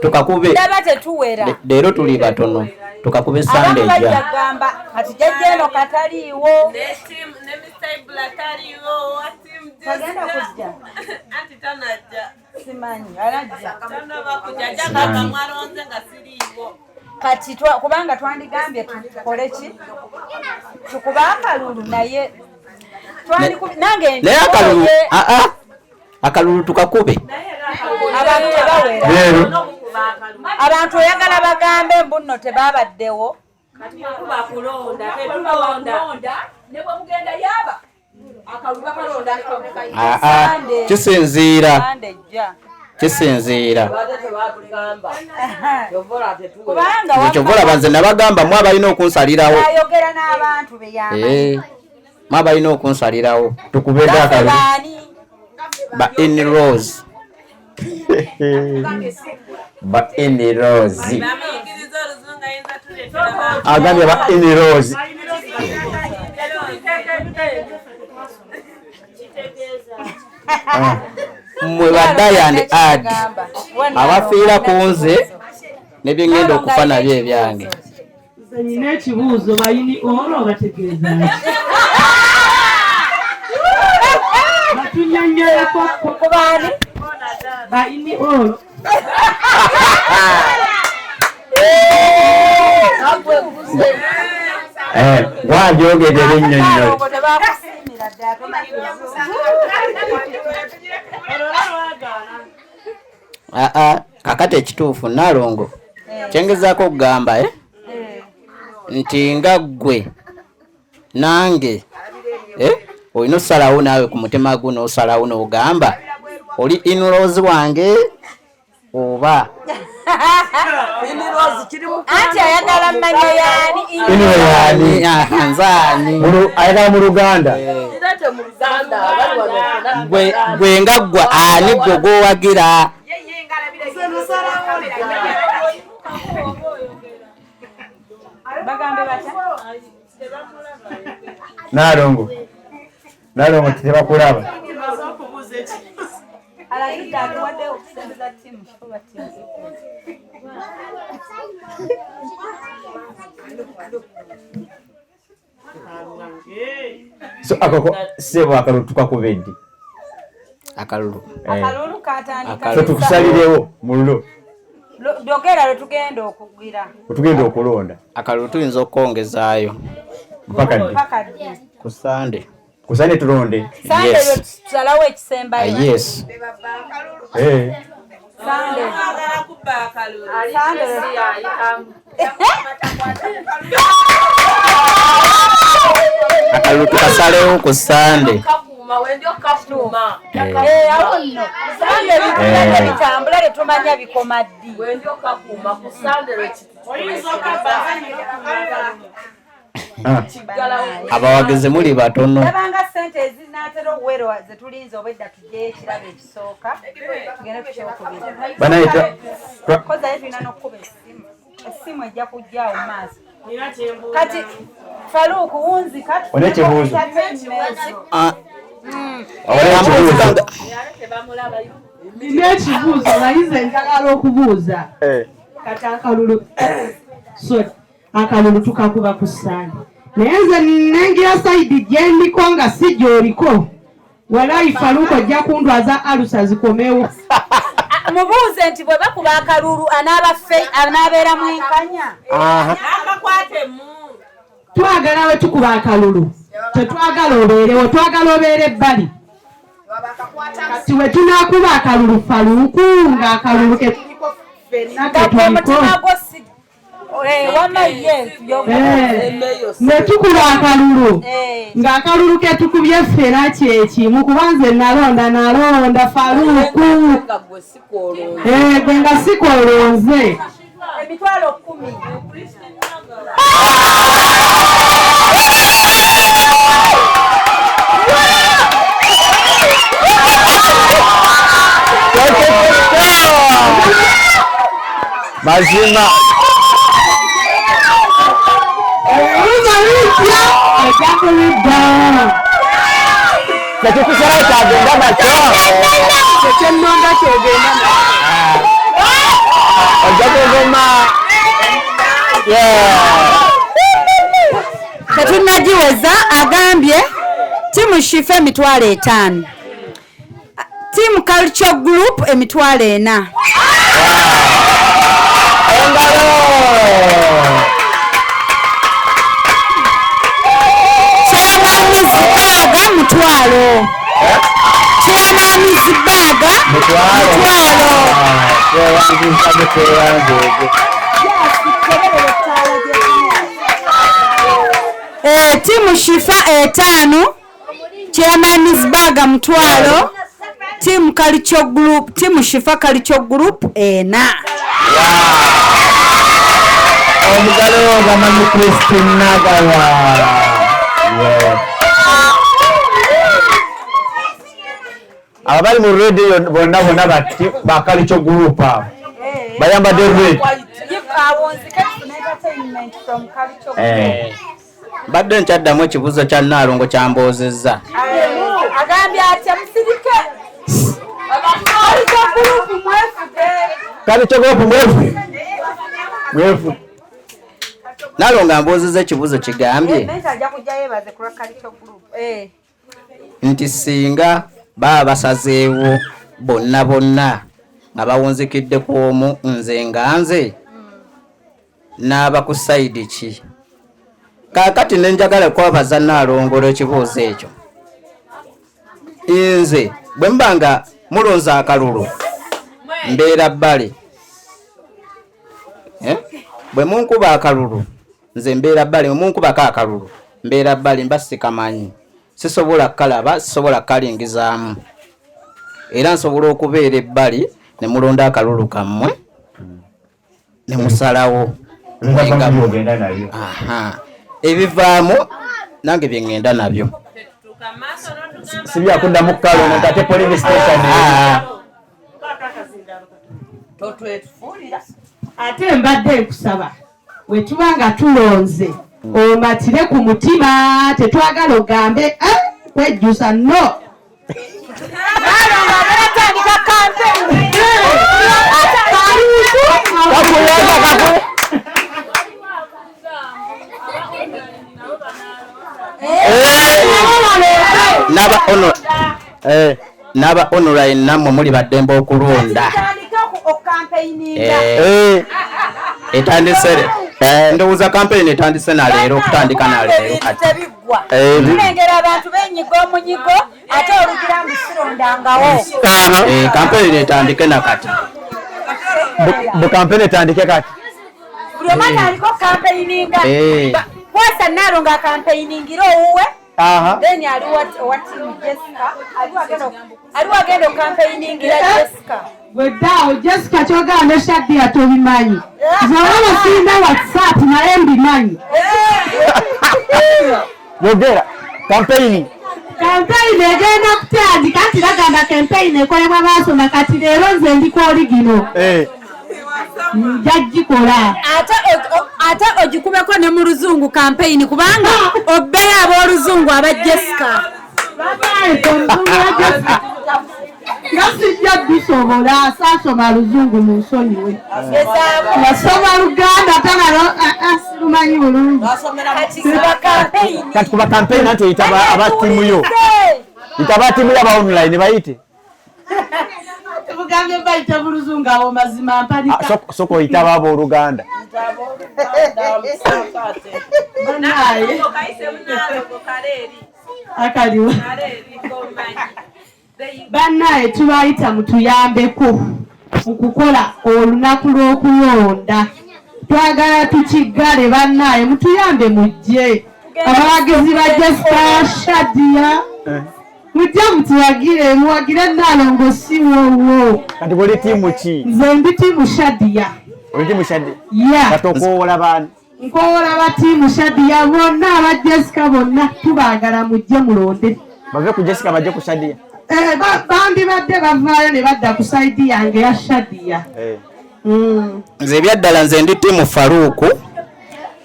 Tukakube. Ndaba tetuwera. Leero tuli batono. Tukakube Sande ejja. Abanga bagamba kati jjajja eno kataliiwo. Ne Mr. Ibula taliiwo wa tiimu Kagenda kujja. Anti tanajja. Simanyi anajja. Tanaba kujja jjanga mwalonze nga siriiwo. Kati kubanga twandigambye tukole ki? Tukuba akalulu naye nange naye akalulu akalulu tukakube. Abantu tebawera. Abantu oyagala bagambe mbuno tebabaddewo. Kati kuba kulonda tetulonda ne bwe mugenda yaba Kisinziira. Ekyovola banze nabagamba mwe abalina okunsalirawo. Mwe abalina okunsalirawo. Tukubedde akalulu. Ba in-laws. Ba in-laws. Agambye ba in-laws. Mwe ba Diane ad abafiira ku nze n'ebyengenda okufa nabyo ebyange. Nina ekibuuzo bayini olwo bategeeza batunyanyolako ku baani bayini olwo Wabyogedde binnyonnyola. Kakati ekituufu Nalongo kyengezaako okugamba nti nga ggwe nange olina osalawo naawe ku mutima gwo n'osalawo n'ogamba oli in-laws wange oba anti ayagala mmanya yaani nzaani ayagala mu Luganda gwe nga ggwe ani gwe gwowagira Nalongo tebakulaba. So akako sebo akalulu tukakubedde. Akalulu katandika. So tukusalirewo mululo. Dogera lwe tugenda okugira. Tugenda okulonda. Akalulu tuyinza okongezaayo. Mpaka ku Sunday. Ku Sunday tulonde. Sunday lwe tusalawo ekisembayo. Yes. Sunday. Akalulu tukasalewo ku Sunday. Bitambula tetumanya bikoma ddi. Abawagizi muli batono. Nabanga ssente ezinaatera okuweerwa ze tulinze obwedda tujje ekirabo ekisooka tugende kukyokubiri. Koza ye tulina n'okkuba essimu ejja kujjaawo mu maaso. Kati Faluku wunzika onekibuuzo. nina ekibuuzo nayize njagala okubuuza kati akalulu tukakuba ku Sunday naye nze nengira sayidi gyendiko nga si gy'oliko walayi Faluku ojja kuntwaza alusa zikomewo. Mubuuze nti bwe bakuba akalulu anaabeera mwenkanya. Twagala we tukuba akalulu tetwagala obeerewo twagala obeere ebbali. Kati we tunaakuba akalulu Faluku ng'akalulu ke tuliko ffenna tetuliko ne tukuba akalulu ng'akalulu ke tukubye ffera kyekimu kuba nze nalonda Faluku gwe nga sikolonze. Emitwalo 10. Mazima. Netukusalawo kyagenda nakyo. Kyennonda kyogenda nakyo. Ojja kugoma. Tetunnagiweza agambye timu Shifa emitwalo 5. Team Culture Group emitwalo 4. Engalo. Chairman mutwalo. Chairman Zibaga mutwalo. Timu Shifa 5. Chairmansburg Mtwalo, Team Culture Group, Team Shifa Culture Group ena. Omugalo bamanyi Christine Nagawa. Abali mu radio bonna bati ba Culture Group abo. Bayamba David. Badde nkyaddamu ekibuzo kya Naalongo kyamboozezza. Agambye atya musirike. Culture Group mwefu. Naalongo amboozezza ekibuzo kigambye. Nti singa baba basazeewo bonna nga bawunzikidde ku omu nze nganze n'aba ku sayidi ki. Kaakati nenjagala kwabaza Naalongo ekibuuzo ekyo. Nze bwe mbanga mulonza akalulu mbeera bbale. Bwe munkuba akalulu nze mbeera bbale, munkubako akalulu mbeera bbale, mba sikamanyi. Sisobola kalaba, sisobola kalingizaamu. Era nsobola okubeera ebbali ne mulonda akalulu kammwe ne musalawo. Ebivaamu nange bye ŋŋenda nabyo. Sibyakuddamu kalo ngate police station. Ate mbadde nkusaba we tuba nga tulonze omatire ku mutima, tetwagala ogambe kwejjusa no. Naba online namwe muli baddembe okulonda. Etandise ndowooza campaign etandise na leero, okutandika na leero kati. Tulengera abantu benyiga omunyigo ate olugira musirondangawo. Campaign etandike na kati. Bu campaign etandike kati. Buli omwana aliko campaigninga. Kwasa Naalongo campaigningira owuwe. Then aliwo Team Jessica. Aliwo agenda campaigningira Jessica. Wedao Jessica kyogamba Shadia tobimanyi. Zalaba sinda WhatsApp naye mbimanyi. Yogera campaign egenda kutandika kati bagamba campaign ekolebwa baasoma kati leero nze ndi ku origino. Njagikola. Ate ogikubeko ne mu luzungu campaign kubanga obbeyo ab'oluzungu aba Jessica. Nasijja bisobola saasoma luzungu mu nsonyiwe. Nasoma Luganda tanalo sirumanyi bulungi. Kati kuba campaign ate itaba abatimu yo. Itaba timu ya ba online bayite. Tugambe bayita buluzungu abo mazima mpanika. Soko itaba abo Luganda. Akaliwa. Bannaye tubayita mutuyambeko okukola olunaku lw'okulonda. Twagala tukiggale bannaye mutuyambe mujje. Abawagizi ba Jessica Shadia. Mujje mutuyagire muwagire Naalongo si wowo. Kati buli timu ki? Nze ndi timu Shadia. Oli timu Shadia? Katokoola bani? Nkoola ba timu Shadia bonna aba Jessica bonna tubaagala mujje mulonde. Bave ku Jessica bajje ku Shadia? Bambi badde bavaayo ne badda ku saidi yange ya Shadia. Nze ebyaddala nze ndi timu Faruku.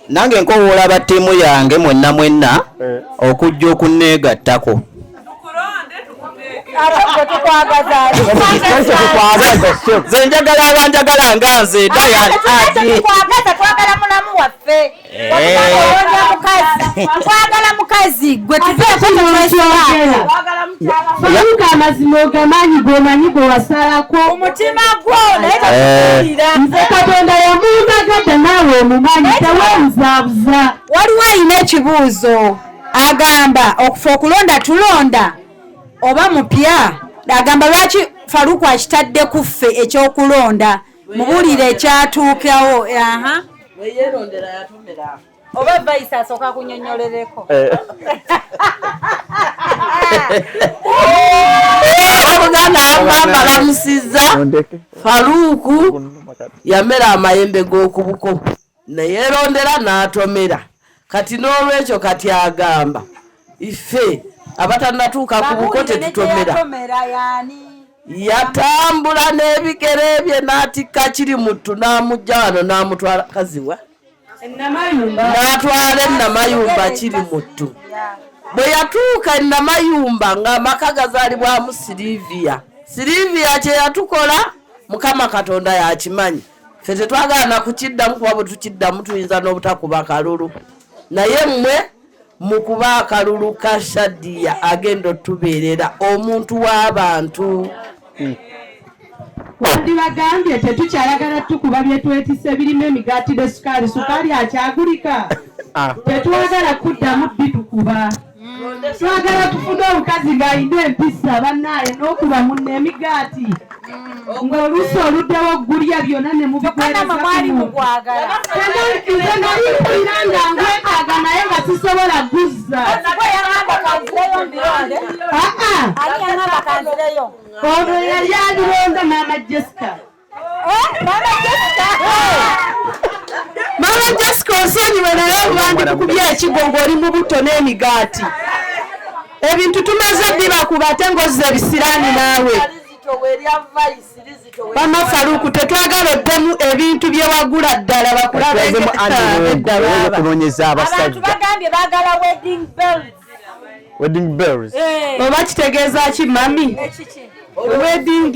Nange nkowoola aba timu yange mwenna okujja okunneegattako. Nze njagala abanjagala nga nze Diane Adi. Twagala mulamu waffe. Twagala mukazi gwe tuveeko tumwesala. Faruka amazima ogamanyi gwomanyi gwe wasalako. Omutima gwo naye takuwulira. Nze Katonda yamundagadde naawe omumanyi tewebuzaabuza. Waliwo alina ekibuuzo agamba okufa okulonda tulonda oba mupya. Agamba lwaki Faruku akitadde ku ffe ekyokulonda mubuulire ekyatuukawo. Weyerondera yatomera. Oba vice asooka kunnyonnyolereko. Omuganda amamba bamusiza Faluku yamera amayembe g'okubuko neyeerondera n'atomera kati n'olwekyo kati agamba ife abatanatuuka ku buko tetutomera yatambula n'ebigere bye n'atikka kiri muttu n'amugja wano n'amutwala kaziwa n'atwala ennamayumba kiri muttu bwe yatuuka ennamayumba ng'amaka gazaalibwamu Silivia kye yatukola Mukama Katonda yakimanyi ffe tetwagala kukiddamu kuba bwe tukiddamu tuyinza n'obutakuba kalulu naye mmwe mukuba akalulu ka Shadia agenda otubeerera omuntu w'abantu wandibagambye tetukyayagala tukuba bye twetise birimu emigaati ne sukaali akyagulika tetwagala kuddamu bitukuba twagala tufune obukazi ng'alina empisa bannaaye n'okuba munne emigaati ng'oluusi oluddewo oggulya byonna ne mubigwerezakumu nalimpulira nga ngwetaaga naye nga sisobola guzza ono yali alironda maama Jessica Mama Jessica osonyiwe naye obandi tukubye ekigo ng'oli mu buto n'emigaati ebintu tumaze bibakuba ate ng'ozza ebisiraani naawe Mama Faluku tetwagala oddemu ebintu bye wagula ddala abantu bagambye baagala wedding bells oba kitegeeza ki mami wedding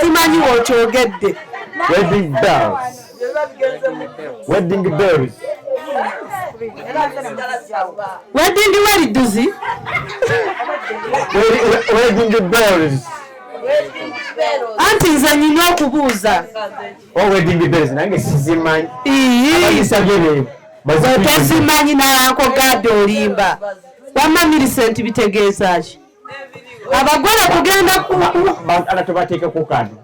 timanyi w'okyogedde wedding bells wedding weriduzi wedding bells anti nze nyina okubuuza wedding bells nange sizimanyi tozimanyi nayanko gadde olimba wamma Millicent bitegeeza ki abagole kugenda tubateeke ku kadi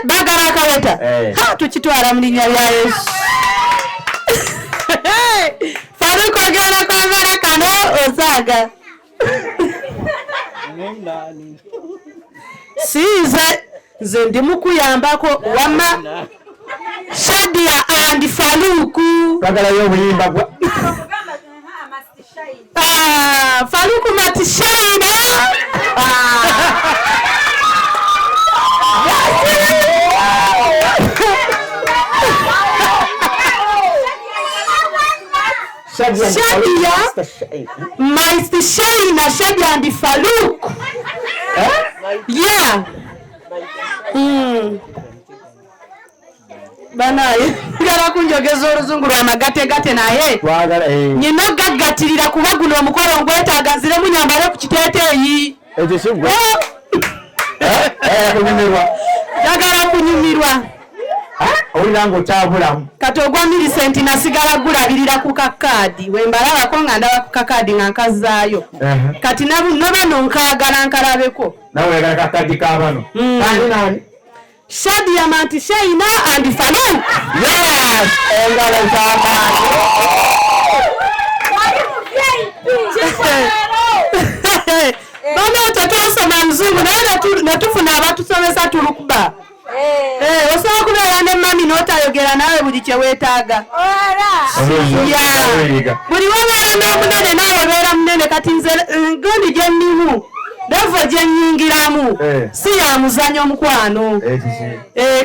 bagala akaweta tukitwala mu linnya lya Yesu Faluku ogenda kwambala kano osaaga nze ndi mukuyambako wamma Shadia and Faluku bagalayo obuyimba bwa Faluku matishaina Shadia Master Shaina Shadia and Faluku yeah banaye ngala kunjogeza oluzungu lwa magategate naye nyina gaggatirira kuba guno omukolo ngwetaaganzire munyambale ku kiteeteeyi ekyo kigwe jagala kunyumirwa olina ng'okyabulamu kati ogwa Millicent nasigala gulabirira ku kakaadi wembalabako nga ndaba ku kakaadi nga nkazaayo kati nabano nkaagala nkalabeko nawe oyagala kakaadi kabano kandi nani Shadia Manti Shaina and Faluku. Yes! Engalo z'amaanyi. Bano tetwasoma Muzungu naye netufuna abatusomesa tulukuba. Osobola kubeera ne mami n'otayogera naawe buli kye weetaaga. Buli wabeera n'omunene naawe obeera munene kati nze gondi gye nnimu. Devo gye nnyingiramu si ya muzanyo omukwano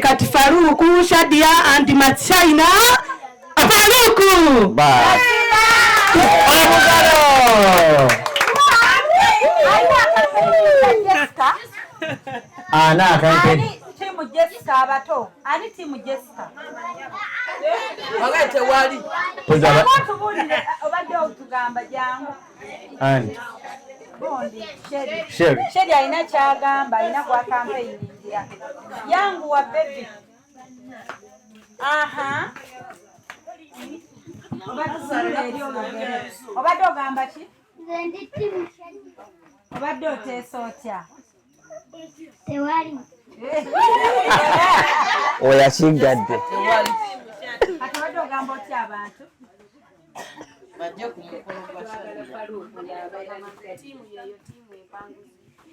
kati Faluku Shadia and Machaina Faluku timu Jessica abato ani timu Jessica bagate wali obadde otugamba jangu bondi Sheri alina kyagamba alina gwa campaign yangu wa baby obadde ogamba ki obadde oteesa otya tewali oyakigadde ati obadde ogamba otya abantu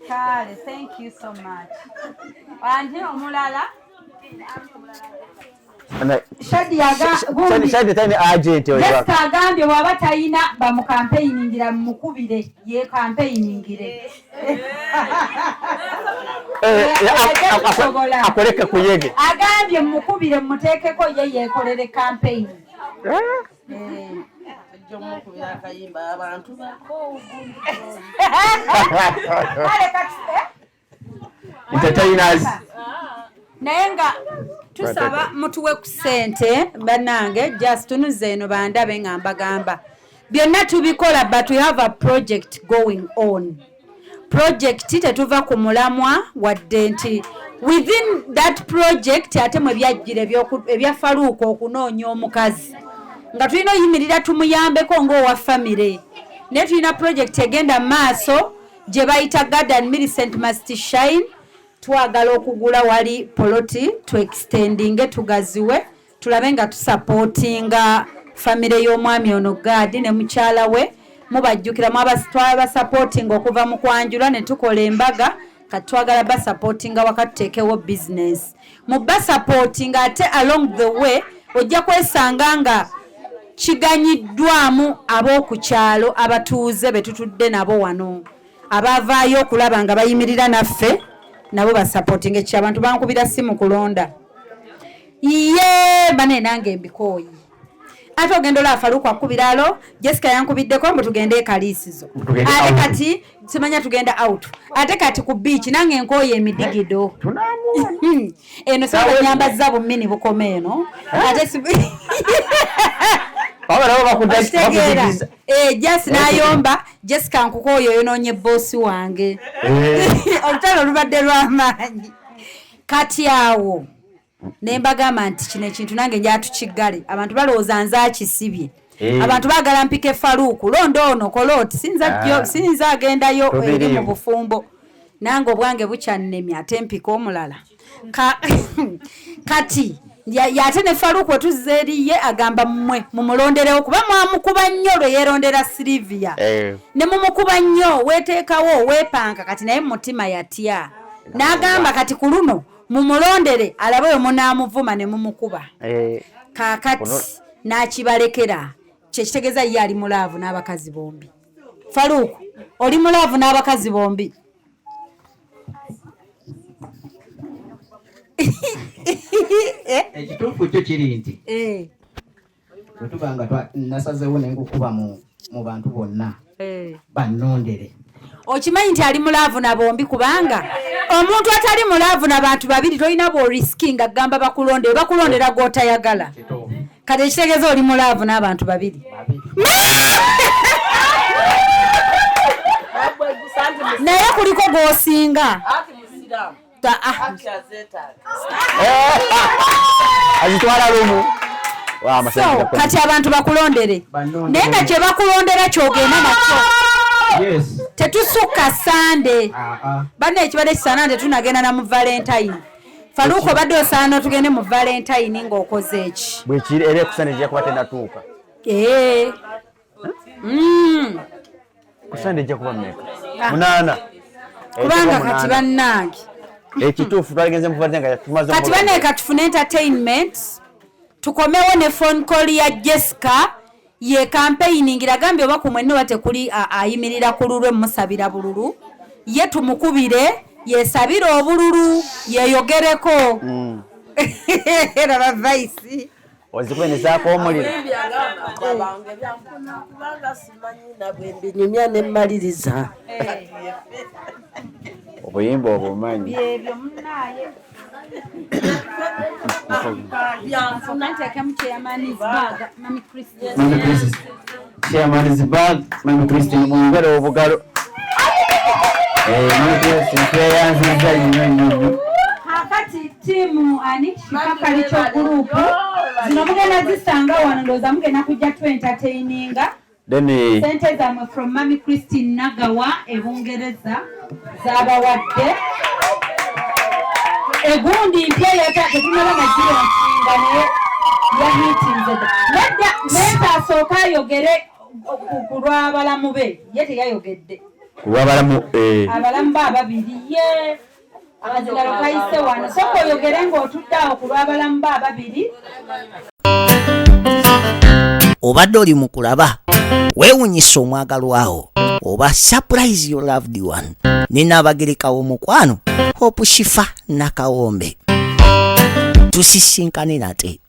Kale, thank you so much. Anje omulala Shadi tani agent oyo. Jessica agambye waba tayina bamu campaigningira mukubire ye campaigningira. Akoleke kuyege. Agambye mukubire muteekeko ye yekolere campaign. Entertainers. Naye nga tusaba mutuwe ku ssente bannange just tunuze eno bandabe nga mbagamba byonna tubikola but we have a project going on. Project tetuva ku mulamwa wadde nti within that project ate mwe byajjira ebya Faruuko okunoonya omukazi nga tulina oyimirira tumuyambeko ng'owa family. Naye tulina project egenda maaso gye bayita Garden Millicent Must Shine. Twagala okugula wali poloti tu extending tugaziwe tulabe nga tusupportinga family y'omwami ono Gadi ne mukyala we mubajjukira mwabasitwaba supporting okuva mu kwanjula ne tukola embaga katwagala ba supportinga wakati tekewo business mu ba supporting ate along the way ojja kwesanga nga kiganyiddwamu ab'okukyalo abatuuze betutudde nabo wano abavaayo okulaba nga bayimirira naffe nabo ba supporting ekya abantu bankubira simu kulonda bane nange mbikoyi ate ogenda ola Faruuko akubiralo Jessica yankubiddeko mbu tugende ekalisizo ate kati simanya tugenda out ate kati ku beach nange nkoye emidigido eno saba nyambaza bumini bukomeeno ate Jess nayomba Jessica nkukoyo yonoonye bosi wange olutalo lubadde lw'amaanyi kati awo nembagamba nti kino ekintu nange njatukiggale abantu balowooza nze akisibye abantu baagala mpike Faruuko londo ono koloti sinza agendayo eri mu bufumbo nange obwange bukyannemye ate mpika omulala kati yate ne Faruuko tuzze eriye agamba mmwe mumulonderewo kuba mwamukuba nnyo lwe yeerondera Sylvia ne mumukuba nnyo weeteekawo weepanga kati naye mutima yatya n'agamba kati ku luno mumulondere alabe oyo munaamuvuma ne mumukuba kaakati n'akibalekera kyekitegeeza ye ali mulaavu n'abakazi bombi. Faruuko oli mulaavu n'abakazi bombi? Ekituufu kyo kiri nti bwe tuba nga nasazeewo naye ngukuba mu bantu bonna bannondere. Okimanyi nti ali mulaavu na bombi kubanga omuntu atali mulaavu na bantu babiri tolina bw'oriskinga agamba bakulondera gw'otayagala. Kati ekitegeeza oli mulaavu n'abantu babiri. Naye kuliko gw'osinga. Azitwala lumu. So kati abantu bakulondere naye nga kye bakulondera kyogenda nakyo tetusukka Sande banne ekibadde kisaana nti tunagenda na mu Valentine. Faruuko badde osaana tugende mu Valentine ng'okoze eki bwekiri era ekusana ejja kuba tenatuuka kusande ejja kuba mmeka 8 kubanga kati bannange ekituufu twaligenze mu Valentine tumaze kati banne katufune entertainment tukomewo ne phone call ya Jessica ye campaigning agambye oba ku mwenno batekuli ayimirira ku lulwe musabira bululu ye tumukubire yesabira obululu yeyogereko era vice ozikwenezaako omuliro kubanga simanyi nabwe mbinyumya ne mmaliriza obuyimba obumanyi byebyo munaaye Chairman's Mami Christine mwongere obugalo. Mami Christine tweyanziza nnyo. Kakati timu ani kikakali kyo gurupu zino mugenda zisanga wano ndowooza mugenda kujja tu entertaininga. Sente zammwe from Mami Christine Nagawa Ebungereza z'abawadde. Egundi mpya tetunaba nagiyo nsinga naye yahitinze. Nedda asooka ayogere ku lw'abalamu be ye teyayogedde Wabalamu abalamu be ababiri ye akazigalo kayise wano soka oyogere ng'otudde awo ku lw'abalamu be ababiri. Obadde oli mu kulaba weewunyisa omwagalwawo oba surprise your loved one ne Nnaabagereka w'omukwano Hope Shifa Nakawombe. Tusisinkane nate.